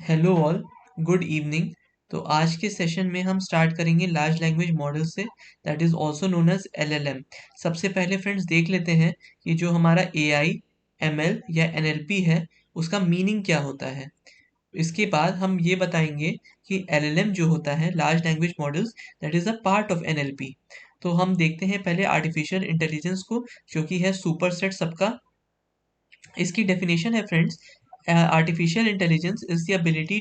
Hello all, good evening. तो आज के सेशन में हम स्टार्ट करेंगे लार्ज लैंग्वेज मॉडल से, that is also known as LLM. सबसे पहले फ्रेंड्स देख लेते हैं कि जो हमारा एआई, एमएल या एनएलपी है उसका मीनिंग क्या होता है। इसके बाद हम ये बताएंगे कि एलएलएम जो होता है, large language models, that is a part of NLP. तो हम देखते हैं पहले आर्टिफिशियल इंटेलिजेंस को, जो कि है सुपरसेट सबका। इसकी डेफिनेशन है friends, artificial intelligence is the ability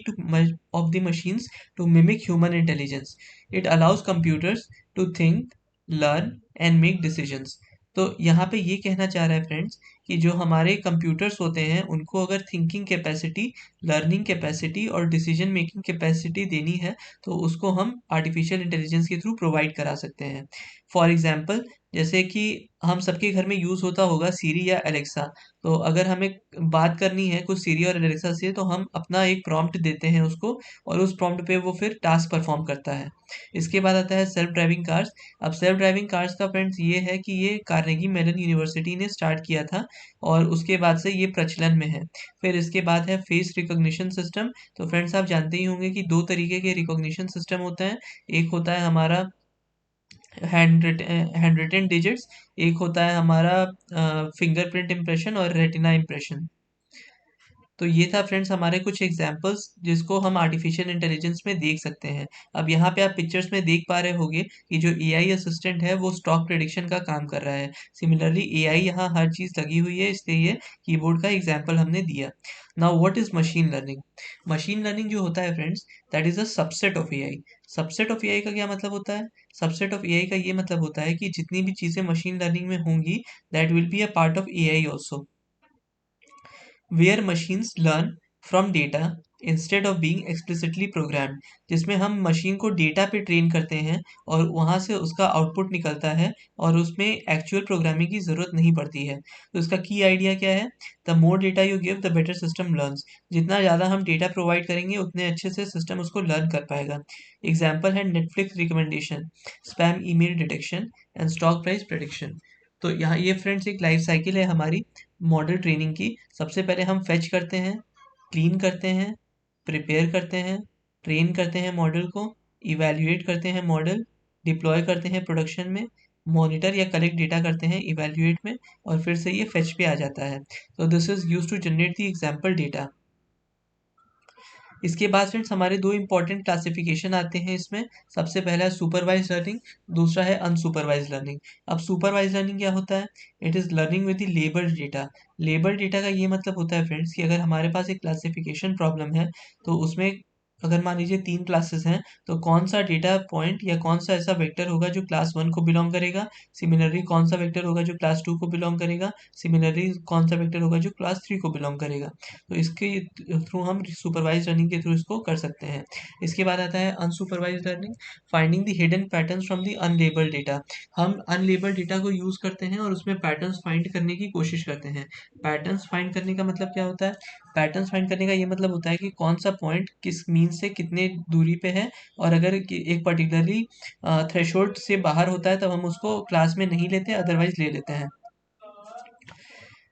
of the machines to mimic human intelligence. It allows computers to think, learn and make decisions. तो यहाँ पे ये कहना चाह रहा है फ्रेंड्स कि जो हमारे कंप्यूटर्स होते हैं उनको अगर थिंकिंग कैपेसिटी, लर्निंग कैपेसिटी और डिसीजन मेकिंग कैपेसिटी देनी है तो उसको हम आर्टिफिशियल इंटेलिजेंस के थ्रू प्रोवाइड करा सकते हैं। फॉर एग्जांपल, जैसे कि हम सबके घर में यूज़ होता होगा सीरी या एलेक्सा। तो अगर हमें बात करनी है कुछ सीरी और एलेक्सा से तो हम अपना एक प्रॉम्प्ट देते हैं उसको, और उस प्रॉम्प्ट पे वो फिर टास्क परफॉर्म करता है। इसके बाद आता है सेल्फ ड्राइविंग कार्स। अब सेल्फ ड्राइविंग कार्स का फ्रेंड्स ये है कि ये कार्नेगी मेलन यूनिवर्सिटी ने स्टार्ट किया था और उसके बाद से ये प्रचलन में है। फिर इसके बाद है फेस रिकॉग्निशन सिस्टम। तो फ्रेंड्स आप जानते ही होंगे कि दो तरीके के रिकॉग्निशन सिस्टम होते हैं। एक होता है हमारा हैंड रिटन डिजिट्स, एक होता है हमारा फिंगरप्रिंट इम्प्रेशन और रेटिना इम्प्रेशन। तो ये था फ्रेंड्स हमारे कुछ एग्जांपल्स जिसको हम आर्टिफिशियल इंटेलिजेंस में देख सकते हैं। अब यहाँ पे आप पिक्चर्स में देख पा रहे होंगे कि जो एआई असिस्टेंट है वो स्टॉक प्रेडिक्शन का काम कर रहा है। सिमिलरली एआई यहाँ हर चीज़ लगी हुई है, इसलिए ये कीबोर्ड का एग्जाम्पल हमने दिया। Now what is machine learning? Machine learning जो होता है friends, that is a subset of AI. Subset of AI का क्या मतलब होता है? सबसेट ऑफ एआई का ये मतलब होता है कि जितनी भी चीज़ें मशीन लर्निंग में होंगी, that will be a part of AI also, where machines learn from data instead of being explicitly programmed, जिसमें हम मशीन को डेटा पे ट्रेन करते हैं और वहाँ से उसका आउटपुट निकलता है और उसमें एक्चुअल प्रोग्रामिंग की ज़रूरत नहीं पड़ती है। तो इसका की आइडिया क्या है? The more data you give the better system learns. जितना ज़्यादा हम डेटा प्रोवाइड करेंगे उतने अच्छे से सिस्टम उसको लर्न कर पाएगा। एग्जाम्पल है Netflix recommendation, spam email detection and stock price prediction. तो यहाँ ये फ्रेंड्स एक लाइफ साइकिल है हमारी मॉडल ट्रेनिंग की। सबसे पहले हम फेच करते हैं, क्लीन करते हैं, प्रिपेयर करते हैं, ट्रेन करते हैं मॉडल को, इवैल्यूएट करते हैं मॉडल, डिप्लॉय करते हैं प्रोडक्शन में, मॉनिटर या कलेक्ट डेटा करते हैं इवैल्यूएट में, और फिर से ये फेच पे आ जाता है। तो this is use to generate the example data. इसके बाद फ्रेंड्स हमारे दो इंपॉर्टेंट क्लासिफिकेशन आते हैं इसमें। सबसे पहला है सुपरवाइज लर्निंग, दूसरा है अनसुपरवाइज लर्निंग। अब सुपरवाइज लर्निंग क्या होता है? It is learning with the labelled data. Labelled data का ये मतलब होता है फ्रेंड्स कि अगर हमारे पास एक क्लासिफिकेशन प्रॉब्लम है तो उसमें अगर मान लीजिए तीन क्लासेस हैं, तो कौन सा डेटा पॉइंट या कौन सा ऐसा वेक्टर होगा जो क्लास वन को बिलोंग करेगा, सिमिलरली कौन सा वेक्टर होगा जो क्लास टू को बिलोंग करेगा, सिमिलरली कौन सा वेक्टर होगा जो क्लास थ्री को बिलोंग करेगा। तो इसके थ्रू हम सुपरवाइज लर्निंग के थ्रू इसको कर सकते हैं। इसके बाद आता है unsupervised learning, finding the hidden patterns from the unlabelled data. हम अनलेबल्ड डेटा को यूज करते हैं और उसमें पैटर्न्स फाइंड करने की कोशिश करते हैं। पैटर्न्स फाइंड करने का मतलब क्या होता है? पैटर्न्स फाइंड करने का ये मतलब होता है कि कौन सा पॉइंट किस मीन से कितने दूरी पे है, और अगर एक पर्टिकुलरली थ्रेशोल्ड से बाहर होता है तब हम उसको क्लास में नहीं लेते, अदरवाइज ले लेते हैं।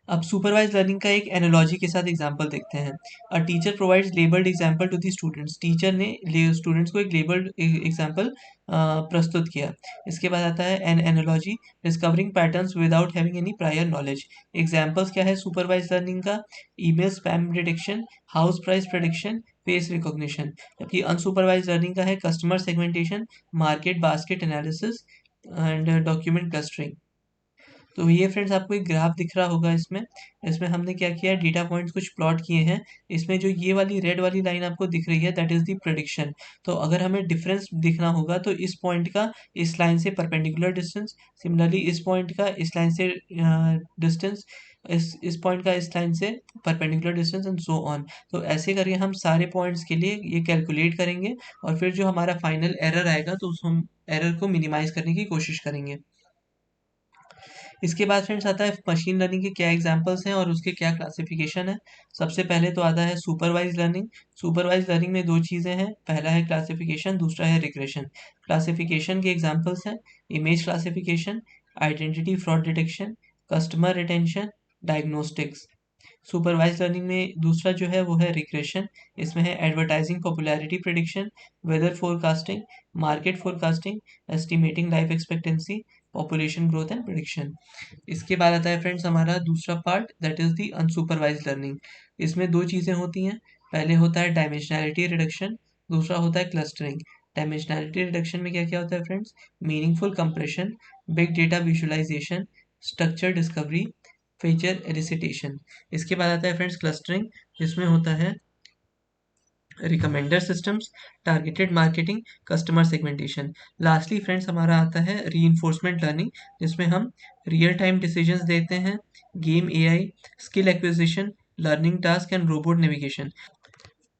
अब सुपरवाइज लर्निंग का एक एनालॉजी के साथ एग्जांपल देखते हैं। A teacher provides labelled example to the students. Teacher ने स्टूडेंट्स को एक लेबल्ड एग्जांपल प्रस्तुत किया। इसके बाद आता है N analogy, discovering patterns without having any prior knowledge. Examples क्या है सुपरवाइज लर्निंग का? Email spam detection, house price prediction, face recognition. जबकि अनसुपरवाइज लर्निंग का है customer segmentation, market basket analysis and document clustering. तो ये फ्रेंड्स आपको एक ग्राफ दिख रहा होगा इसमें। इसमें हमने क्या किया है, डेटा पॉइंट्स कुछ प्लॉट किए हैं। इसमें जो ये वाली रेड वाली लाइन आपको दिख रही है, दैट इज द प्रेडिक्शन। तो अगर हमें डिफरेंस दिखना होगा तो इस पॉइंट का इस लाइन से परपेंडिकुलर डिस्टेंस, सिमिलरली इस पॉइंट का इस लाइन से डिस्टेंस, इस पॉइंट का इस लाइन से perpendicular distance and so on. तो ऐसे करके हम सारे पॉइंट्स के लिए ये कैलकुलेट करेंगे और फिर जो हमारा फाइनल एरर आएगा तो उस हम एरर को मिनिमाइज करने की कोशिश करेंगे। इसके बाद फ्रेंड्स आता है मशीन लर्निंग के क्या एग्जांपल्स हैं और उसके क्या क्लासिफिकेशन है। सबसे पहले तो आता है सुपरवाइज लर्निंग। सुपरवाइज लर्निंग में दो चीज़ें हैं, पहला है क्लासिफिकेशन, दूसरा है रिग्रेशन। क्लासिफिकेशन के एग्जांपल्स हैं image classification, identity fraud detection, customer retention, diagnostics. Supervised learning में दूसरा जो है वो है रिग्रेशन। इसमें है advertising popularity prediction, weather forecasting, market forecasting, estimating life expectancy, population growth and prediction. इसके बाद आता है फ्रेंड्स हमारा दूसरा part, that is the unsupervised learning. इसमें दो चीज़ें होती हैं। पहले होता है डायमेंशनैलिटी रिडक्शन, दूसरा होता है क्लस्टरिंग। डायमेंशनैलिटी रिडक्शन में क्या क्या होता है friends? Meaningful compression, big data visualisation, structure discovery, feature elicitation. इसके बाद आता है फ्रेंड्स क्लस्टरिंग, जिसमें होता है recommender systems, targeted marketing, customer segmentation. Lastly friends हमारा आता है रीइंफोर्समेंट लर्निंग, जिसमें हम रियल टाइम डिसीजंस देते हैं, game AI, skill acquisition, learning task and robot navigation.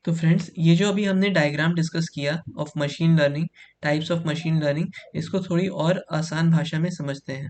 तो फ्रेंड्स ये जो अभी हमने डायग्राम डिस्कस किया of machine learning, types of machine learning, इसको थोड़ी और आसान भाषा में समझते हैं।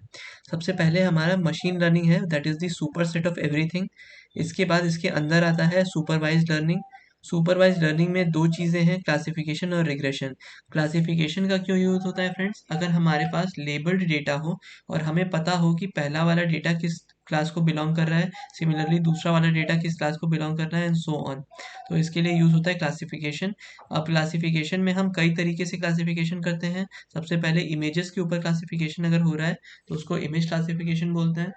सबसे पहले हमारा मशीन लर्निंग है, that is the super set of everything. इसके बाद इसके अंदर आता है सुपरवाइज्ड लर्निंग। सुपरवाइज्ड लर्निंग में दो चीज़ें हैं, क्लासिफिकेशन और रिग्रेशन। क्लासिफिकेशन का क्यों यूज़ होता है फ्रेंड्स? अगर हमारे पास लेबल्ड डेटा हो और हमें पता हो कि पहला वाला डेटा किस क्लास को बिलोंग कर रहा है, सिमिलरली दूसरा वाला डेटा किस क्लास को बिलोंग कर रहा है, एंड सो ऑन, तो इसके लिए यूज़ होता है क्लासिफिकेशन। अब क्लासिफिकेशन में हम कई तरीके से क्लासिफिकेशन करते हैं। सबसे पहले इमेजेस के ऊपर क्लासिफिकेशन अगर हो रहा है तो उसको इमेज क्लासिफिकेशन बोलते हैं।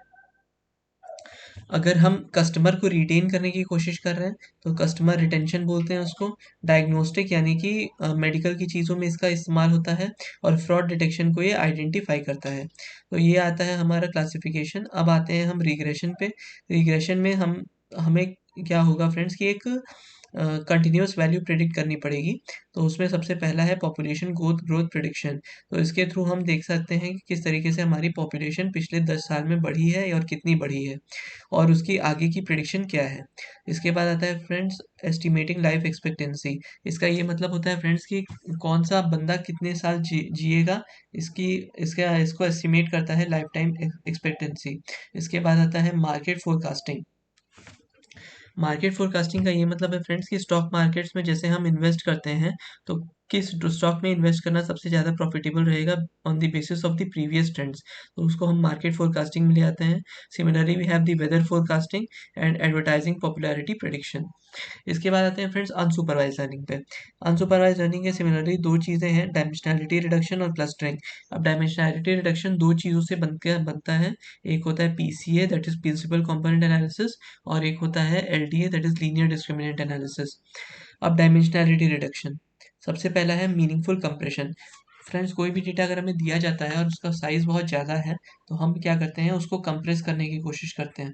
अगर हम कस्टमर को रिटेन करने की कोशिश कर रहे हैं तो कस्टमर रिटेंशन बोलते हैं उसको। डायग्नोस्टिक यानी कि मेडिकल की चीज़ों में इसका इस्तेमाल होता है, और फ्रॉड डिटेक्शन को ये आइडेंटिफाई करता है। तो ये आता है हमारा क्लासिफिकेशन। अब आते हैं हम रिग्रेशन पे। रिग्रेशन में हमें क्या होगा फ्रेंड्स कि एक कंटिन्यूस वैल्यू प्रिडिक्ट करनी पड़ेगी। तो उसमें सबसे पहला है पॉपुलेशन ग्रोथ ग्रोथ प्रिडिक्शन। तो इसके थ्रू हम देख सकते हैं कि किस तरीके से हमारी पॉपुलेशन पिछले 10 साल में बढ़ी है और कितनी बढ़ी है, और उसकी आगे की प्रिडिक्शन क्या है। इसके बाद आता है फ्रेंड्स एस्टिमेटिंग लाइफ एक्सपेक्टेंसी। इसका ये मतलब होता है फ्रेंड्स कि कौन सा बंदा कितने साल जिएगा, इसकी इसका इसको एस्टिमेट करता है लाइफ टाइम एक्सपेक्टेंसी। इसके बाद आता है मार्केट फोरकास्टिंग। मार्केट फोरकास्टिंग का ये मतलब है फ्रेंड्स कि स्टॉक मार्केट्स में जैसे हम इन्वेस्ट करते हैं, तो किस स्टॉक में इन्वेस्ट करना सबसे ज़्यादा प्रॉफिटेबल रहेगा on the basis of the previous trends, तो उसको हम मार्केट फोरकास्टिंग में ले आते हैं। Similarly we have the weather forecasting and advertising popularity prediction. इसके बाद आते हैं फ्रेंड्स अनसुपरवाइज लर्निंग पे। अनसुपरवाइज लर्निंग के सिमिलरली दो चीज़ें हैं, डायमेंशनैलिटी रिडक्शन और क्लस्टरिंग। अब डायमेंशनैलिटी रिडक्शन दो चीज़ों से बनता है। एक होता है PCA, that is principal component analysis, और एक होता है LDA, that is linear discriminant analysis. अब डायमेंशनैलिटी रिडक्शन, सबसे पहला है मीनिंगफुल कंप्रेशन। फ्रेंड्स कोई भी डेटा अगर हमें दिया जाता है और उसका साइज बहुत ज़्यादा है, तो हम क्या करते हैं, उसको कंप्रेस करने की कोशिश करते हैं।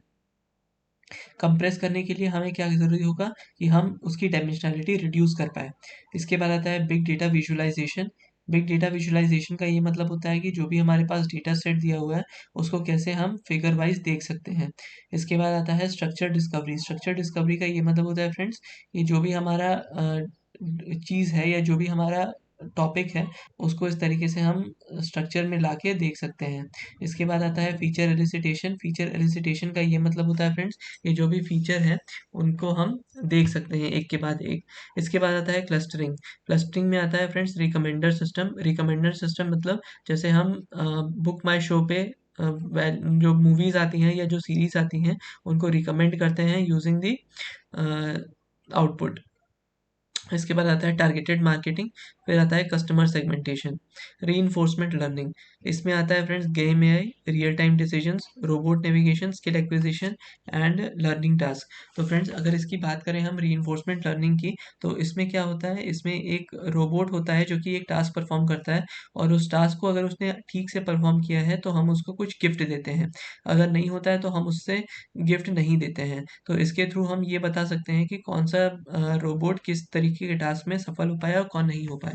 कंप्रेस करने के लिए हमें क्या ज़रूरी होगा कि हम उसकी डायमेंशनैलिटी रिड्यूस कर पाएँ। इसके बाद आता है big data visualisation. Big data visualisation का ये मतलब होता है कि जो भी हमारे पास डेटा सेट दिया हुआ है, उसको कैसे हम फिगर वाइज़ देख सकते हैं। इसके बाद आता है स्ट्रक्चर डिस्कवरी। स्ट्रक्चर डिस्कवरी का ये मतलब होता है फ्रेंड्स, कि जो भी हमारा चीज़ है या जो भी हमारा टॉपिक है, उसको इस तरीके से हम स्ट्रक्चर में लाके देख सकते हैं। इसके बाद आता है फीचर एलिसिटेशन। फीचर एलिसिटेशन का ये मतलब होता है फ्रेंड्स, ये जो भी फीचर है उनको हम देख सकते हैं एक के बाद एक। इसके बाद आता है क्लस्टरिंग। क्लस्टरिंग में आता है friends recommender system. Recommender system मतलब जैसे हम बुक माई शो पे जो मूवीज़ आती हैं या जो सीरीज़ आती हैं, उनको रिकमेंड करते हैं यूजिंग दी आउटपुट। इसके बाद आता है टारगेटेड मार्केटिंग। फिर आता है कस्टमर सेगमेंटेशन। रीइंफोर्समेंट लर्निंग, इसमें आता है friends game AI, real time decisions, robot navigation, skill acquisition and learning task. तो फ्रेंड्स अगर इसकी बात करें हम रीइंफोर्समेंट लर्निंग की, तो इसमें क्या होता है, इसमें एक रोबोट होता है जो कि एक टास्क परफॉर्म करता है, और उस टास्क को अगर उसने ठीक से परफॉर्म किया है तो हम उसको कुछ गिफ्ट देते हैं। अगर नहीं होता है तो हम उससे गिफ्ट नहीं देते हैं। तो इसके थ्रू हम ये बता सकते हैं कि कौन सा रोबोट किस तरीके के टास्क में सफल हो पाया और कौन नहीं हो पाया।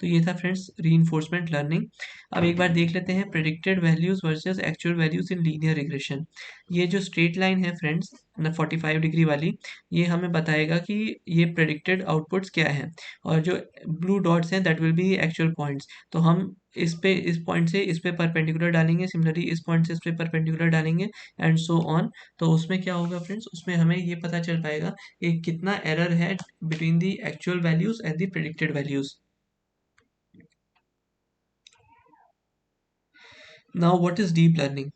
तो ये था फ्रेंड्स रीइंफोर्समेंट लर्निंग। अब एक बार देख लेते हैं predicted values versus actual values in linear regression. ये जो स्ट्रेट लाइन है फ्रेंड्स 45 डिग्री वाली, ये हमें बताएगा कि ये प्रेडिक्टेड आउटपुट्स क्या है, और जो ब्लू डॉट्स हैं that will be actual points. तो हम इस पॉइंट से इस पे परपेंडिकुलर डालेंगे, सिमिलरली इस पॉइंट से इस पे परपेंडिकुलर डालेंगे, एंड सो ऑन। तो उसमें क्या होगा फ्रेंड्स, उसमें हमें ये पता चल पाएगा कि कितना एरर है between the actual values and the predicted values. Now what is deep learning?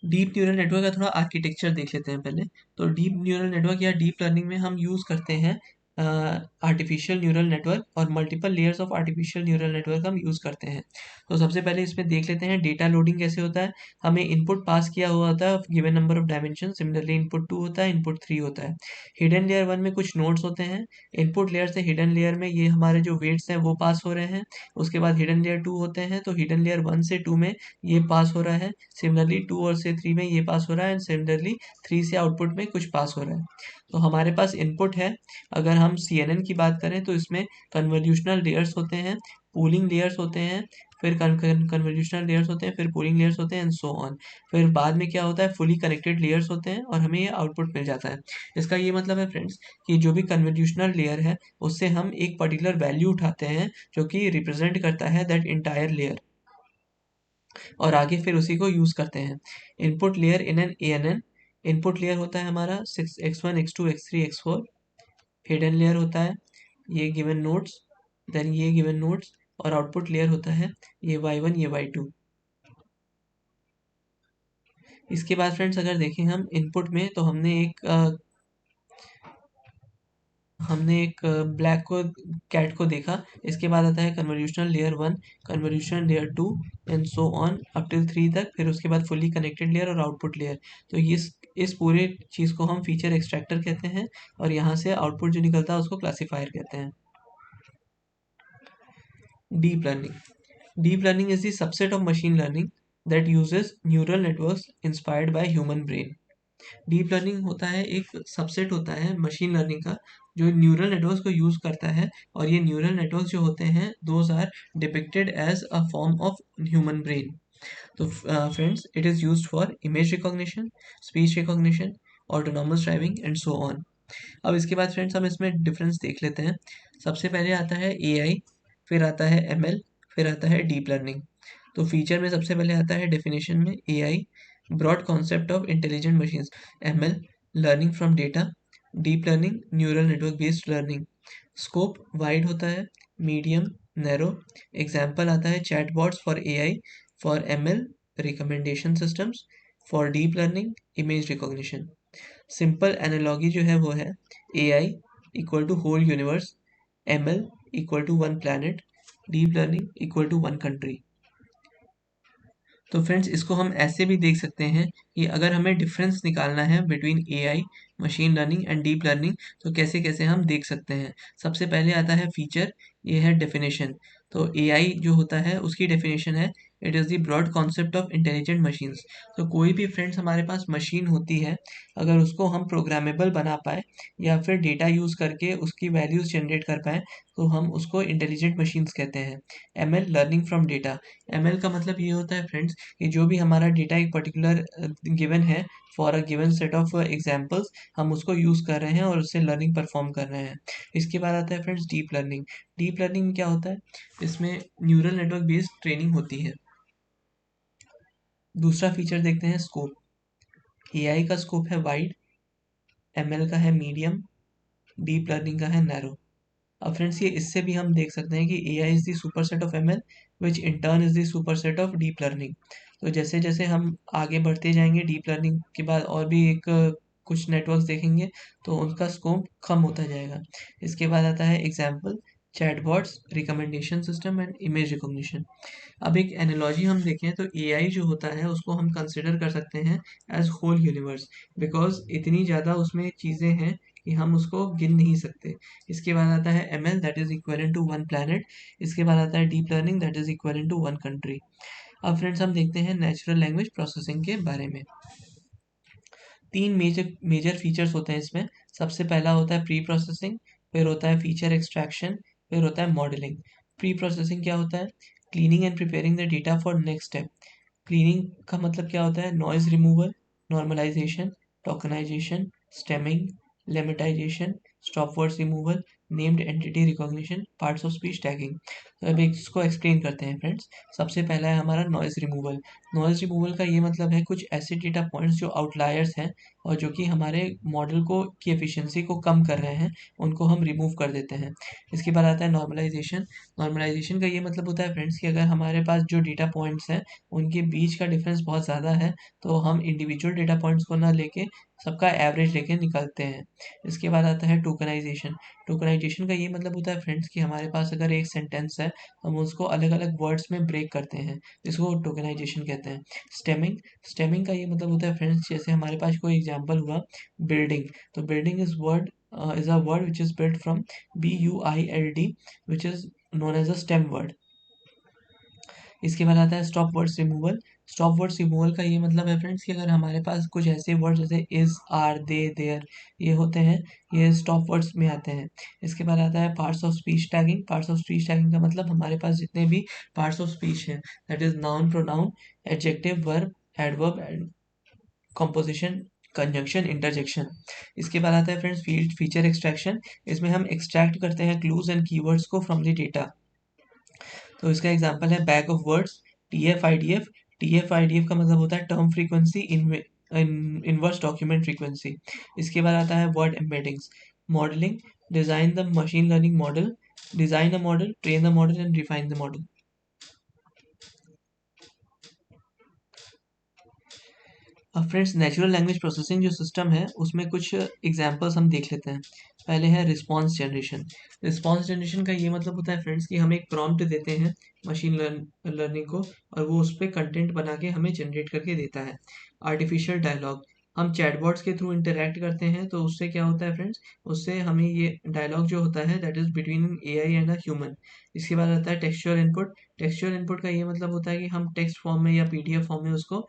Deep neural network का थोड़ा आर्किटेक्चर देख लेते हैं पहले। तो डीप न्यूरल नेटवर्क या डीप लर्निंग में हम यूज़ करते हैं आर्टिफिशियल न्यूरल नेटवर्क और multiple layers of artificial neural network हम यूज़ करते हैं। तो सबसे पहले इसमें देख लेते हैं डेटा लोडिंग कैसे होता है। हमें इनपुट पास किया हुआ होता है given number of dimension, similarly input 2 होता है, इनपुट 3 होता है। हिडन लेयर 1 में कुछ नोड्स होते हैं। इनपुट लेयर से हिडन लेयर में ये हमारे जो वेट्स हैं वो पास हो रहे हैं। उसके बाद हिडन लेयर 2 होते हैं, तो हिडन लेयर 1 से 2 में ये पास हो रहा है। सिमिलरली 2 और से 3 में ये पास हो रहा है, एंड सिमिलरली 3 से आउटपुट में कुछ पास हो रहा है। तो हमारे पास इनपुट है। अगर हम CNN की बात करें तो इसमें कन्वोल्यूशनल लेयर्स होते हैं, पूलिंग लेयर्स होते हैं, फिर कन्वोल्यूशनल लेयर्स होते हैं, फिर पूलिंग लेयर्स होते हैं, एंड सो ऑन। फिर बाद में क्या होता है, फुली कनेक्टेड लेयर्स होते हैं और हमें ये आउटपुट मिल जाता है। इसका ये मतलब है फ्रेंड्स कि जो भी कन्वोल्यूशनल लेयर है उससे हम एक पर्टिकुलर वैल्यू उठाते हैं जो कि रिप्रेजेंट करता है दैट इंटायर लेयर, और आगे फिर उसी को यूज करते हैं। Input layer in an ANN, input layer होता है हमारा 6x1 x2 x3 x4। Hidden layer होता है ये गिवन नोड्स, देन ये गिवन नोड्स, और आउटपुट लेयर होता है ये y1 ये y2। इसके बाद फ्रेंड्स अगर देखें हम इनपुट में, तो हमने एक ब्लैक को कैट को देखा। इसके बाद आता है convolutional layer 1, convolutional layer 2, and so on up till 3 तक। फिर उसके बाद फुली कनेक्टेड लेयर और आउटपुट लेयर। तो इस पूरे चीज़ को हम फीचर एक्सट्रैक्टर कहते हैं, और यहाँ से आउटपुट जो निकलता है उसको क्लासीफायर कहते हैं। Deep learning, deep learning is the subset of machine learning that uses neural networks inspired by human brain. Deep learning होता है एक सबसेट होता है मशीन लर्निंग का जो न्यूरल नेटवर्क्स को यूज करता है, और ये न्यूरल नेटवर्क्स जो होते हैं those are depicted as a form of human brain. तो friends it is used for image recognition, speech recognition, autonomous driving and so on. अब इसके बाद फ्रेंड्स हम इसमें डिफरेंस देख लेते हैं। सबसे पहले आता है AI, फिर आता है ML, फिर आता है डीप लर्निंग। तो फीचर में सबसे पहले आता है डेफिनेशन में AI, broad concept of intelligent machines. ML, learning from data. Deep learning, neural network based learning. Scope wide होता है, मीडियम, नैरो। एग्जाम्पल आता है chatbots for AI, for ML recommendation systems, for deep learning image recognition. Simple analogy जो है वो है AI equal to whole universe, ML equal to one planet, deep learning equal to one country. तो friends इसको हम ऐसे भी देख सकते हैं कि अगर हमें डिफरेंस निकालना है between AI, machine learning and deep learning, तो कैसे कैसे हम देख सकते हैं। सबसे पहले आता है फीचर, ये है डेफिनेशन। तो AI जो होता है उसकी डेफिनेशन है it is the broad concept of intelligent machines. तो कोई भी फ्रेंड्स हमारे पास मशीन होती है, अगर उसको हम प्रोग्रामेबल बना पाए या फिर डेटा यूज़ करके उसकी वैल्यूज़ जनरेट कर पाए, तो हम उसको इंटेलिजेंट मशीन्स कहते हैं। ML, learning from data. ML का मतलब ये होता है फ्रेंड्स कि जो भी हमारा डेटा एक पर्टिकुलर गिवन है for a given set of examples, हम उसको यूज़ कर रहे हैं और उससे लर्निंग परफॉर्म कर रहे हैं। इसके बाद आता है friends deep learning. Deep learning में क्या होता है, इसमें न्यूरल नेटवर्क बेस्ड ट्रेनिंग होती है। दूसरा फीचर देखते हैं स्कोप। AI का स्कोप है वाइड, ML का है मीडियम, डीप लर्निंग का है नैरो। अब फ्रेंड्स ये इससे भी हम देख सकते हैं कि AI is the superset of ML which in turn is the superset of deep learning. तो जैसे जैसे हम आगे बढ़ते जाएंगे डीप लर्निंग के बाद और भी एक कुछ नेटवर्क्स देखेंगे, तो उनका स्कोप कम होता जाएगा। इसके बाद आता है example chatbots, recommendation system and image recognition. अब एक एनालॉजी हम देखें तो AI जो होता है उसको हम कंसिडर कर सकते हैं एज होल यूनिवर्स, बिकॉज इतनी ज़्यादा उसमें चीज़ें हैं कि हम उसको गिन नहीं सकते। इसके बाद आता है ML that is equal to one planet. इसके बाद आता है deep learning that is equal to one country. अब फ्रेंड्स हम देखते हैं नेचुरल लैंग्वेज प्रोसेसिंग के बारे में। तीन मेजर मेजर फीचर्स होते हैं इसमें। सबसे पहला होता है प्री प्रोसेसिंग, फिर होता है फीचर एक्सट्रैक्शन, फिर होता है मॉडलिंग। प्री प्रोसेसिंग क्या होता है, cleaning and preparing the data for next step. Cleaning का मतलब क्या होता है, noise removal, normalisation, tokenisation, stemming, lemmatisation, stop words removal, named entity recognition, parts of speech tagging. तो अब इसको एक्सप्लेन करते हैं फ्रेंड्स। सबसे पहला है हमारा नॉइज रिमूवल। नॉइज रिमूवल का ये मतलब है कुछ ऐसे डेटा पॉइंट्स जो आउटलायर्स हैं और जो कि हमारे मॉडल को की एफिशिएंसी को कम कर रहे हैं, उनको हम रिमूव कर देते हैं। इसके बाद आता है नॉर्मलाइजेशन। नॉर्मलाइजेशन का ये मतलब होता है फ्रेंड्स कि अगर हमारे पास जो डेटा पॉइंट्स हैं उनके बीच का डिफरेंस बहुत ज़्यादा है, तो हम इंडिविजुअल डेटा पॉइंट्स को ना लेके सबका एवरेज लेके निकालते हैं। इसके बाद आता है टोकनाइजेशन। टोकनाइजेशन का ये मतलब होता है फ्रेंड्स कि हमारे पास अगर एक सेंटेंस है, हम उसको अलग अलग वर्ड्स में ब्रेक करते हैं, इसको टोकनाइजेशन कहते हैं। स्टेमिंग। स्टेमिंग का ये मतलब होता है फ्रेंड्स, जैसे हमारे पास कोई एग्जांपल हुआ बिल्डिंग, तो building is a word which is built from BUILD, which is known as a stem word. इसके बाद आता है stop words removal. Stop words removal का ये मतलब है फ्रेंड्स कि अगर हमारे पास कुछ ऐसे वर्ड जैसे इज, आर, दे, देयर ये होते हैं, ये स्टॉप वर्ड्स में आते हैं। इसके बाद आता है parts of speech tagging. Parts of speech tagging का मतलब हमारे पास जितने भी पार्ट्स ऑफ स्पीच हैं, that is noun, pronoun, adjective, verb, adverb, composition, conjunction, interjection. इसके बाद आता है फ्रेंड्स फीचर एक्सट्रैक्शन। इसमें हम एक्सट्रैक्ट करते हैं क्लूज एंड कीवर्ड्स को फ्रॉम द डेटा। तो इसका एग्जांपल है bag of words, TF-IDF। TF-IDF का मतलब होता है term frequency, inverse document frequency. इसके बाद आता है word embeddings. Modelling, design the machine learning model, design the model, train the model and refine the model. अब फ्रेंड्स नेचुरल लैंग्वेज प्रोसेसिंग जो सिस्टम है उसमें कुछ एग्जांपल्स हम देख लेते हैं। पहले है रिस्पांस जनरेशन। रिस्पांस जनरेशन का ये मतलब होता है फ्रेंड्स कि हम एक प्रॉम्प्ट देते हैं मशीन लर्निंग को, और वो उस पर कंटेंट बना के हमें जनरेट करके देता है। आर्टिफिशियल डायलॉग, हम चैटबॉट्स के थ्रू इंटरेक्ट करते हैं, तो उससे क्या होता है फ्रेंड्स, उससे हमें ये डायलॉग जो होता है that is between an AI and a human. इसके बाद आता है टेक्सचुअल इनपुट। टेक्सचुअल इनपुट का ये मतलब होता है कि हम टेक्स्ट फॉर्म में या PDF फॉर्म में उसको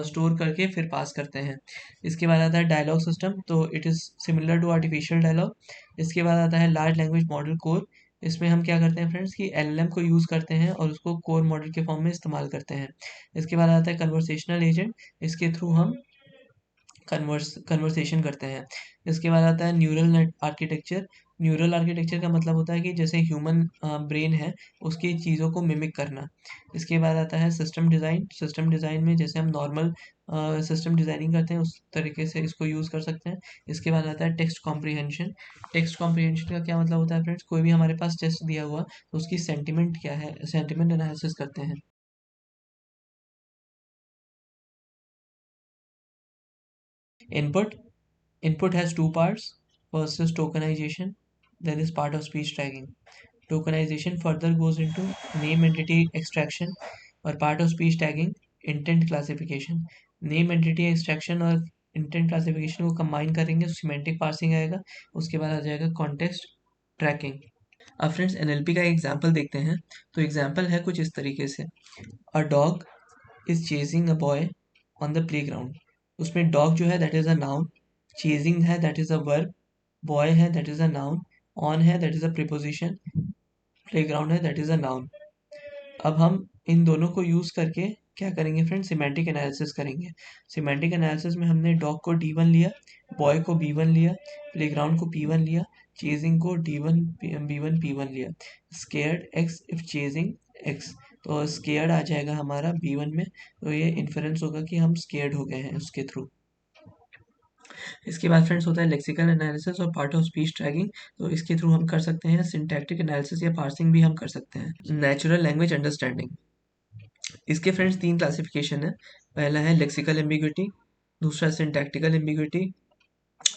स्टोर करके फिर पास करते हैं। इसके बाद आता है डायलॉग सिस्टम, तो it is similar to artificial dialogue. इसके बाद आता है लार्ज लैंग्वेज मॉडल कोर। इसमें हम क्या करते हैं फ्रेंड्स कि LLM को यूज़ करते हैं और उसको कोर मॉडल के फॉर्म में इस्तेमाल करते हैं। इसके बाद आता है कन्वर्सेशनल एजेंट। इसके थ्रू हम कन्वर्सेशन करते हैं। इसके बाद आता है neural net architecture. Neural architecture का मतलब होता है कि जैसे ह्यूमन ब्रेन है, उसकी चीज़ों को मिमिक करना। इसके बाद आता है सिस्टम डिज़ाइन। सिस्टम डिज़ाइन में जैसे हम नॉर्मल सिस्टम डिज़ाइनिंग करते हैं उस तरीके से इसको यूज़ कर सकते हैं। इसके बाद आता है टेक्स्ट कॉम्प्रीहेंशन। टेक्स्ट कॉम्प्रीहेंशन का क्या मतलब होता है फ्रेंड्स, कोई भी हमारे पास टेक्स्ट दिया हुआ तो उसकी सेंटिमेंट क्या है, सेंटिमेंट एनालिसिस करते हैं। Input. Input has two parts. First is tokenization, then is part of speech tagging. Tokenization further goes into name entity extraction और part of speech tagging intent classification. Name entity extraction और intent classification को combine करेंगे तो semantic parsing आएगा, उसके बाद आ जाएगा context tracking। अब फ्रेंड्स NLP का एग्जाम्पल देखते हैं। तो एग्जाम्पल है कुछ इस तरीके से, a dog is chasing a boy on the playground. उसमें डॉग जो है that is a noun, chasing है that is a verb, boy है that is a noun, on है that is a preposition, playground है that is a noun. अब हम इन दोनों को यूज करके क्या करेंगे फ्रेंड, सिमेंटिक एनालिसिस करेंगे। सिमेंटिक एनालिसिस में हमने डॉग को D1 लिया, बॉय को B1 लिया, प्लेग्राउंड को P1 लिया, चेजिंग को D1 B1 P1 लिया। Scared x if chasing x, तो स्केयर्ड आ जाएगा हमारा B1 में, तो ये इन्फरेंस होगा कि हम स्केयर्ड हो गए हैं उसके थ्रू। इसके बाद फ्रेंड्स होता है लेक्सिकल एनालिसिस और पार्ट ऑफ स्पीच ट्रैकिंग। तो इसके थ्रू हम कर सकते हैं सिंटैक्टिक एनालिसिस या पार्सिंग भी हम कर सकते हैं। नेचुरल लैंग्वेज अंडरस्टैंडिंग, इसके फ्रेंड्स 3 क्लासिफिकेशन है। पहला है लेक्सिकल एम्बिग्विटी, दूसरा सिंटैक्टिकल एम्बिग्विटी,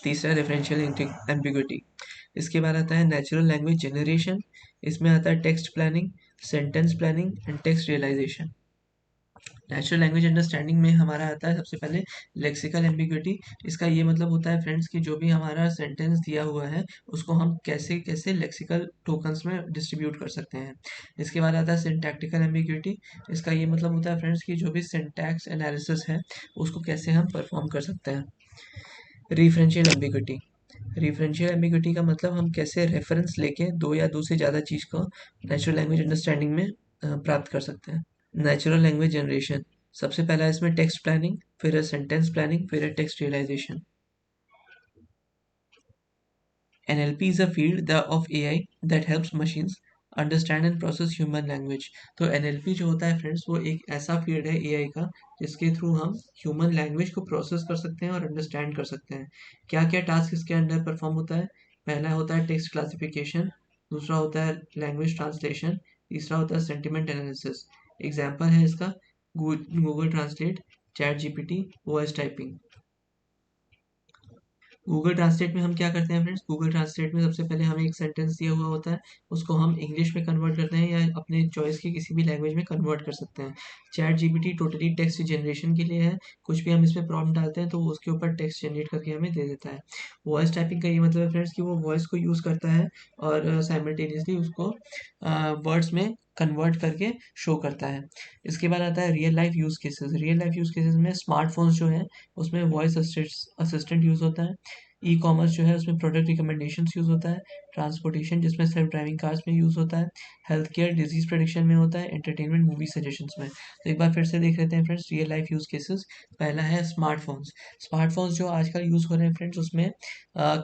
तीसरा रेफरेंशियल एम्बिग्विटी। इसके बाद आता है नेचुरल लैंग्वेज जनरेशन। इसमें आता है text planning, sentence planning and text realisation. Natural language understanding में हमारा आता है सबसे पहले लेक्सिकल एम्बिग्विटी। इसका ये मतलब होता है फ्रेंड्स कि जो भी हमारा सेंटेंस दिया हुआ है उसको हम कैसे कैसे लेक्सिकल टोकन्स में डिस्ट्रीब्यूट कर सकते हैं। इसके बाद आता है सिंटैक्टिकल एम्बिग्विटी। इसका ये मतलब होता है फ्रेंड्स कि जो भी सिंटैक्स एनालिसिस है उसको कैसे हम परफॉर्म कर सकते हैं। रिफरेंशियल एम्बिग्विटी, रिफरेंशियल एम्बिग्विटी का मतलब हम कैसे रेफरेंस लेके दो या दो से ज़्यादा चीज़ को नेचुरल लैंग्वेज अंडरस्टैंडिंग में प्राप्त कर सकते हैं। नेचुरल लैंग्वेज जनरेशन, सबसे पहला है इसमें टेक्स्ट प्लानिंग, फिर है सेंटेंस प्लानिंग, फिर है text realisation. NLP is a field of AI that helps machines understand and process human language. तो NLP जो होता है फ्रेंड्स, वो एक ऐसा फील्ड है AI का जिसके थ्रू हम ह्यूमन लैंग्वेज को प्रोसेस कर सकते हैं और अंडरस्टैंड कर सकते हैं। क्या क्या टास्क इसके अंडर परफॉर्म होता है? पहला होता है टेक्स्ट क्लासिफिकेशन, दूसरा होता है लैंग्वेज ट्रांसलेशन, तीसरा होता है सेंटिमेंट एनालिसिस। एग्जाम्पल है इसका Google translate, chat GPT, voice typing. Google translate में हम क्या करते हैं फ्रेंड्स? गूगल ट्रांसलेट में सबसे पहले हमें एक सेंटेंस दिया हुआ होता है, उसको हम इंग्लिश में कन्वर्ट करते हैं या अपने चॉइस की किसी भी लैंग्वेज में कन्वर्ट कर सकते हैं। Chat GPT totally text generation के लिए है, कुछ भी हम इसमें प्रॉम्प्ट डालते हैं तो वो उसके ऊपर टेक्स्ट जनरेट करके हमें दे देता है। वॉइस टाइपिंग का ये मतलब है फ्रेंड्स कि वो वॉइस को यूज़ करता है और साइमल्टेनियसली उसको वर्ड्स में कन्वर्ट करके शो करता है। इसके बाद आता है real life use cases. Real life use cases में स्मार्टफोन्स जो है उसमें वॉइस असिस्टेंट यूज़ होता है। ई कॉमर्स जो है उसमें प्रोडक्ट रिकमेंडेशंस यूज़ होता है। ट्रांसपोर्टेशन जिसमें सेल्फ ड्राइविंग कार्स में यूज़ होता है। हेल्थ केयर डिजीज प्रेडिक्शन में होता है। एंटरटेनमेंट मूवी सजेशंस में। तो एक बार फिर से देख लेते हैं friends real life use cases. पहला है स्मार्टफोन्स। स्मार्टफोन्स जो आजकल यूज़ हो रहे हैं फ्रेंड्स, उसमें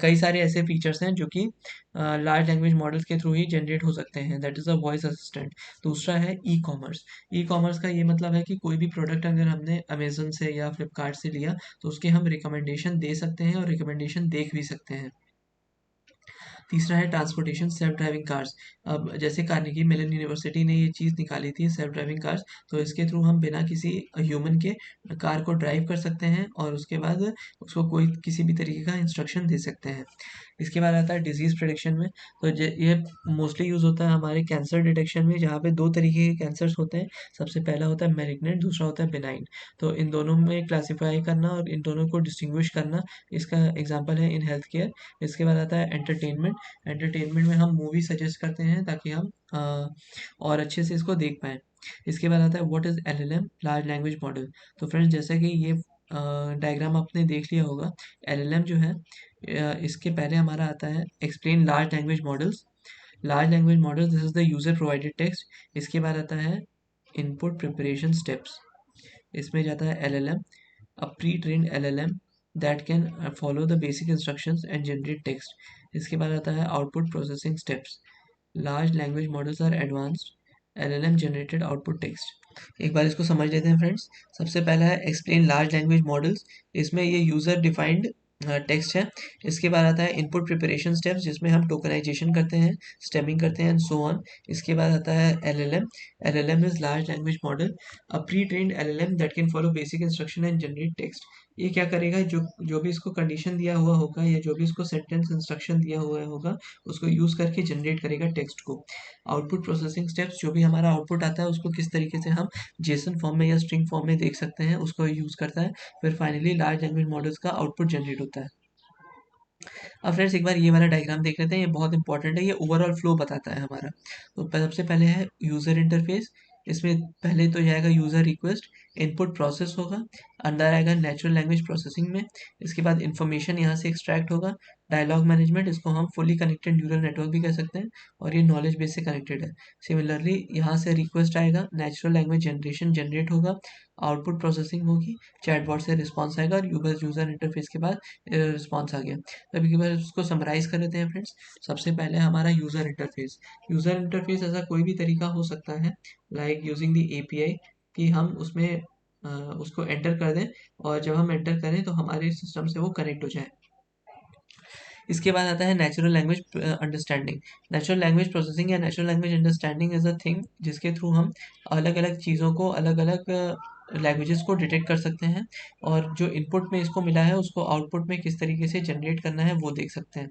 कई सारे ऐसे फीचर्स हैं जो कि लार्ज लैंग्वेज मॉडल्स के थ्रू ही जनरेट हो सकते हैं, that is a voice assistant. दूसरा है ई कॉमर्स। ई कॉमर्स का ये मतलब है कि कोई भी प्रोडक्ट अगर हमने अमेजन से या फ्लिपकार्ट से लिया तो उसके हम रिकमेंडेशन दे सकते हैं और रिकमेंडेशन देख भी सकते हैं। तीसरा है ट्रांसपोर्टेशन, सेल्फ ड्राइविंग कार्स। अब जैसे कार्नेगी मेलन यूनिवर्सिटी ने ये चीज़ निकाली थी सेल्फ ड्राइविंग कार्स, तो इसके थ्रू हम बिना किसी ह्यूमन के कार को ड्राइव कर सकते हैं और उसके बाद उसको कोई किसी भी तरीके का इंस्ट्रक्शन दे सकते हैं। इसके बाद आता है डिजीज़ प्रेडिक्शन में। तो ये मोस्टली यूज़ होता है हमारे कैंसर डिटेक्शन में, जहाँ पे दो तरीके के कैंसर्स होते हैं। सबसे पहला होता है मैलिग्नेंट, दूसरा होता है बेनाइन। तो इन दोनों में क्लासीफाई करना और इन दोनों को डिस्टिंग्विश करना, इसका एग्जांपल है इन हेल्थ केयर। इसके बाद आता है एंटरटेनमेंट। एंटरटेनमेंट में हम मूवी सजेस्ट करते हैं ताकि हम और अच्छे से इसको देख पाएँ। इसके बाद आता है what is LLM, large language model. तो फ्रेंड्स जैसा कि ये डायग्राम आपने देख लिया होगा, LLM जो है इसके पहले हमारा आता है explain large language models. Large language models this is the user provided text. इसके बाद आता है इनपुट प्रिपरेशन स्टेप्स। इसमें जाता है LLM, a pre-trained LLM that can follow the basic instructions and generate text. इसके बाद आता है output processing steps. Large language models are advanced, LLM generated output text. एक बार इसको समझ लेते हैं फ्रेंड्स। सबसे पहला है एक्सप्लेन लार्ज लैंग्वेज मॉडल्स। इसमें ये यूज़र डिफाइंड टेक्स्ट है। इसके बाद आता है इनपुट प्रिपरेशन स्टेप्स, जिसमें हम टोकनाइजेशन करते हैं, स्टेमिंग करते हैं एंड सो ऑन। इसके बाद आता है LLM। LLM is large language model, a pretrained LLM that can follow basic instruction and generate text. ये क्या करेगा, जो जो भी इसको कंडीशन दिया हुआ होगा या जो भी इसको सेंटेंस इंस्ट्रक्शन दिया हुआ होगा उसको यूज़ करके जनरेट करेगा टेक्स्ट को। आउटपुट प्रोसेसिंग स्टेप्स, जो भी हमारा आउटपुट आता है उसको किस तरीके से हम जेसन फॉर्म में या स्ट्रिंग फॉर्म में देख सकते हैं, उसको यूज़ करता है। फिर फाइनली लार्ज लैंग्वेज मॉडल्स का आउटपुट जनरेट होता है। अब फ्रेंड्स एक बार ये वाला डायग्राम देख लेते हैं, ये बहुत इंपॉर्टेंट है, ये ओवरऑल फ्लो बताता है हमारा। तो सबसे पहले है यूज़र इंटरफेस। इसमें पहले तो जाएगा यूज़र रिक्वेस्ट, इनपुट प्रोसेस होगा, अंदर आएगा नेचुरल लैंग्वेज प्रोसेसिंग में। इसके बाद इन्फॉर्मेशन यहाँ से एक्सट्रैक्ट होगा। डायलॉग मैनेजमेंट, इसको हम फुली कनेक्टेड न्यूरल नेटवर्क भी कह सकते हैं और ये नॉलेज बेस से कनेक्टेड है। सिमिलरली यहाँ से रिक्वेस्ट आएगा, नेचुरल लैंग्वेज जनरेशन जनरेट होगा, आउटपुट प्रोसेसिंग होगी, चैटबॉट से रिस्पॉन्स आएगा और यूज़र इंटरफेस के बाद रिस्पॉन्स आ गया। अभी के बाद उसको समराइज कर लेते हैं फ्रेंड्स। सबसे पहले हमारा यूज़र इंटरफेस। यूज़र इंटरफेस ऐसा कोई भी तरीका हो सकता है, लाइक यूजिंग द API, कि हम उसमें उसको एंटर कर दें और जब हम एंटर करें तो हमारे सिस्टम से वो कनेक्ट हो जाए। इसके बाद आता है natural language understanding. Natural language processing या natural language understanding is a thing जिसके थ्रू हम अलग अलग चीज़ों को, अलग अलग लैंग्वेजेस को डिटेक्ट कर सकते हैं और जो इनपुट में इसको मिला है उसको आउटपुट में किस तरीके से जनरेट करना है वो देख सकते हैं।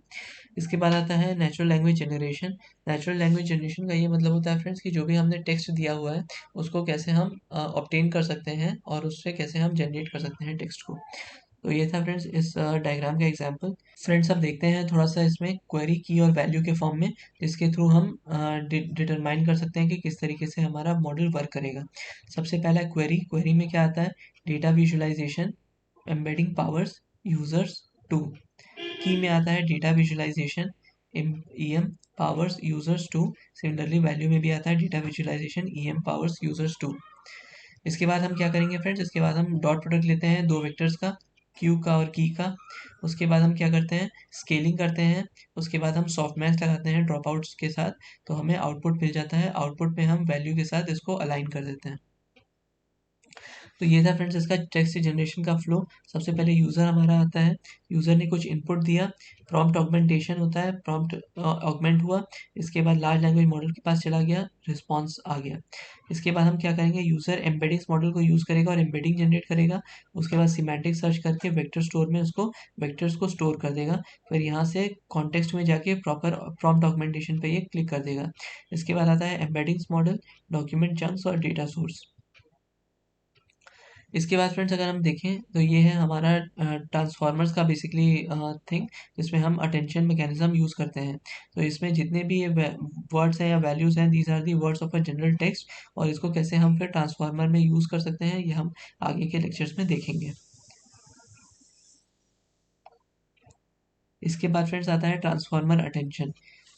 इसके बाद आता है natural language generation. Natural language generation का ये मतलब होता है फ्रेंड्स कि जो भी हमने टेक्स्ट दिया हुआ है उसको कैसे हम ऑब्टेन कर सकते हैं और उससे कैसे हम जनरेट कर सकते हैं टेक्स्ट को। तो ये था फ्रेंड्स इस डायग्राम का एग्जांपल। फ्रेंड्स अब देखते हैं थोड़ा सा इसमें क्वेरी की और वैल्यू के फॉर्म में, जिसके थ्रू हम डिटरमाइन कर सकते हैं कि किस तरीके से हमारा मॉडल वर्क करेगा। सबसे पहला क्वेरी। क्वेरी में क्या आता है, data visualisation, embedding powers, users to. Key में आता है data visualisation, EM powers users to. Similarly value में भी आता है data visualisation, EM powers users to. इसके बाद हम क्या करेंगे फ्रेंड्स, इसके बाद हम डॉट प्रोडक्ट लेते हैं दो वेक्टर्स का। क्यू का और की का। उसके बाद हम क्या करते हैं, स्केलिंग करते हैं। उसके बाद हम सॉफ्ट मैक्स लगाते हैं ड्रॉप आउट्स के साथ, तो हमें आउटपुट मिल जाता है। आउटपुट में हम वैल्यू के साथ इसको अलाइन कर देते हैं। तो ये था फ्रेंड्स इसका टेक्स्ट जनरेशन का फ्लो। सबसे पहले यूज़र हमारा आता है, यूज़र ने कुछ इनपुट दिया, प्रॉम्प्ट ऑगमेंटेशन होता है, प्रॉम्प्ट ऑगमेंट हुआ, इसके बाद लार्ज लैंग्वेज मॉडल के पास चला गया, रिस्पॉन्स आ गया। इसके बाद हम क्या करेंगे, यूज़र एम्बेडिंग्स मॉडल को यूज़ करेगा और एम्बेडिंग जनरेट करेगा। उसके बाद सिमेंटिक सर्च करके वेक्टर स्टोर में उसको वेक्टर्स को स्टोर कर देगा। फिर यहाँ से कॉन्टेक्स्ट में जाके प्रॉपर प्रॉम्प्ट ऑगमेंटेशन पे ये क्लिक कर देगा। इसके बाद आता है एम्बेडिंग्स मॉडल, डॉक्यूमेंट चंक्स और डेटा सोर्स। इसके बाद फ्रेंड्स अगर हम देखें तो ये है हमारा ट्रांसफॉर्मर्स का बेसिकली थिंग, जिसमें हम अटेंशन मैकेनिज्म यूज़ करते हैं। तो इसमें जितने भी ये वर्ड्स हैं या वैल्यूज़ हैं, these are the words of a general text, और इसको कैसे हम फिर ट्रांसफॉर्मर में यूज़ कर सकते हैं ये हम आगे के लेक्चर्स में देखेंगे। इसके बाद फ्रेंड्स आता है ट्रांसफॉर्मर अटेंशन।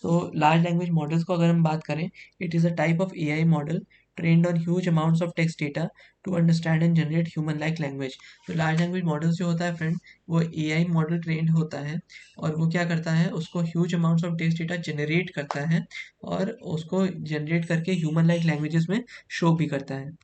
तो लार्ज लैंग्वेज मॉडल्स को अगर हम बात करें, it is a type of AI model trained on huge amounts of text data to understand and generate human like language. तो लार्ज लैंग्वेज मॉडल्स जो होता है फ्रेंड, वो एआई मॉडल ट्रेंड होता है, और वो क्या करता है, उसको huge amounts of text data generate करता है, और उसको जनरेट करके ह्यूमन लाइक लैंग्वेजेस में शो भी करता है।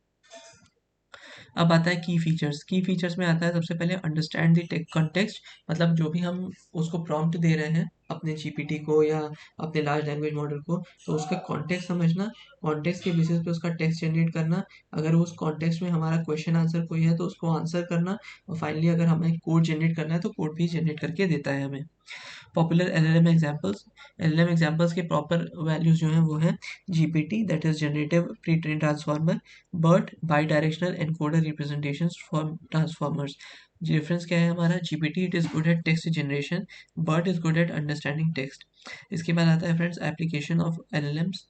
अब आता है की फीचर्स। की फीचर्स में आता है सबसे पहले अंडरस्टैंड द कॉन्टेक्स्ट, मतलब जो भी हम उसको प्रॉम्प्ट दे रहे हैं अपने जीपीटी को या अपने लार्ज लैंग्वेज मॉडल को, तो उसका कॉन्टेक्स्ट समझना, कॉन्टेक्स्ट के बेसिस पे उसका टेक्स्ट जनरेट करना। अगर उस कॉन्टेक्स्ट में हमारा क्वेश्चन आंसर कोई है तो उसको आंसर करना, और फाइनली अगर हमें कोड जनरेट करना है तो कोड भी जनरेट करके देता है हमें। Popular LLM examples, LLM examples के प्रॉपर वैल्यूज जो हैं वो हैं GPT that is generative pretrain transformer, BERT bidirectional encoder representations for transformers. Difference क्या है हमारा, GPT it is good at text generation, BERT is good at understanding text. इसके बाद आता है फ्रेंड्स एप्लीकेशन ऑफ एलएलएम्स।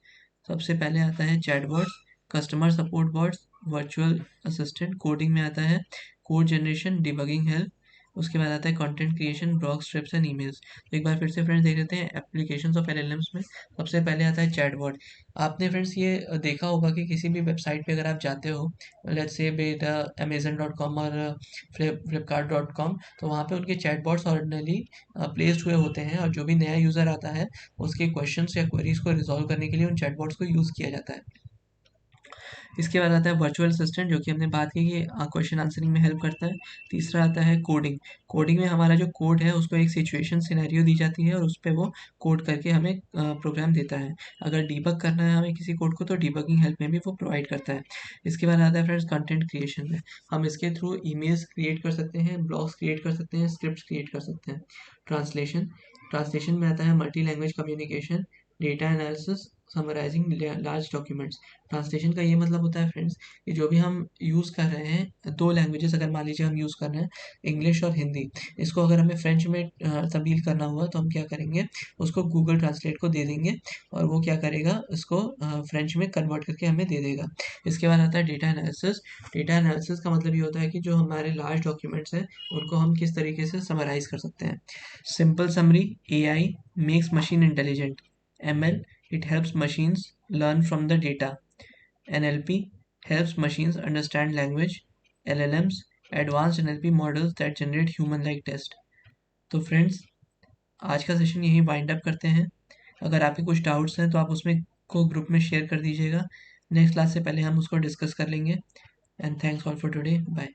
सबसे पहले आता है chatbots, customer support bots, virtual assistant. Coding में आता है कोड जनरेशन, डिबगिंग हेल्प। उसके बाद आता है content creation, blog, scripts and emails. तो एक बार फिर से फ्रेंड्स देख लेते हैं एप्लीकेशंस ऑफ एलएलएम्स में। सबसे पहले आता है चैटबॉट। आपने फ्रेंड्स ये देखा होगा कि किसी भी वेबसाइट पे अगर आप जाते हो, लेट्स से बे द अमेजन.com और फ्लिपकार्ट.com, तो वहाँ पे उनके चैटबॉट्स ऑर्डिनली प्लेस्ड हुए होते हैं, और जो भी नया यूज़र आता है उसके क्वेश्चंस या क्वेरीज को रिजॉल्व करने के लिए उन चैटबॉट्स को यूज़ किया जाता है। इसके बाद आता है वर्चुअल असिस्टेंट, जो कि हमने बात की कि क्वेश्चन आंसरिंग में हेल्प करता है। तीसरा आता है कोडिंग। कोडिंग में हमारा जो कोड है उसको एक सिचुएशन सिनेरियो दी जाती है, और उस पे वो कोड करके हमें प्रोग्राम देता है। अगर डीबग करना है हमें किसी कोड को, तो डीबगिंग हेल्प में भी वो प्रोवाइड करता है। इसके बाद आता है फ्रेंड्स कंटेंट क्रिएशन में। हम इसके थ्रू ईमेल्स क्रिएट कर सकते हैं, ब्लॉग्स क्रिएट कर सकते हैं, स्क्रिप्ट्स क्रिएट कर सकते हैं। ट्रांसलेशन, ट्रांसलेशन में आता है multi language communication, data analysis, summarising large documents. Translation का ये मतलब होता है फ्रेंड्स कि जो भी हम यूज़ कर रहे हैं, दो लैंग्वेजेस अगर मान लीजिए हम यूज़ कर रहे हैं, इंग्लिश और हिंदी, इसको अगर हमें फ्रेंच में तब्दील करना हुआ तो हम क्या करेंगे, उसको गूगल ट्रांसलेट को दे देंगे, और वो क्या करेगा, इसको फ्रेंच में कन्वर्ट करके हमें दे देगा। इसके बाद आता है डेटा एनालिसिस। डेटा एनालिसिस का मतलब ये होता है कि जो हमारे लार्ज डॉक्यूमेंट्स हैं उनको हम किस तरीके से समराइज कर सकते हैं। Simple summary, AI makes machine intelligent. ML, it helps machines learn from the data. NLP helps machines understand language. LLMs, advanced NLP models that generate human-like text. तो फ्रेंड्स आज का सेशन यही वाइंड अप करते हैं। अगर आपके कुछ doubts हैं तो आप उसमें को ग्रुप में शेयर कर दीजिएगा। नेक्स्ट क्लास से पहले हम उसको डिस्कस कर लेंगे। And thanks all for today, bye.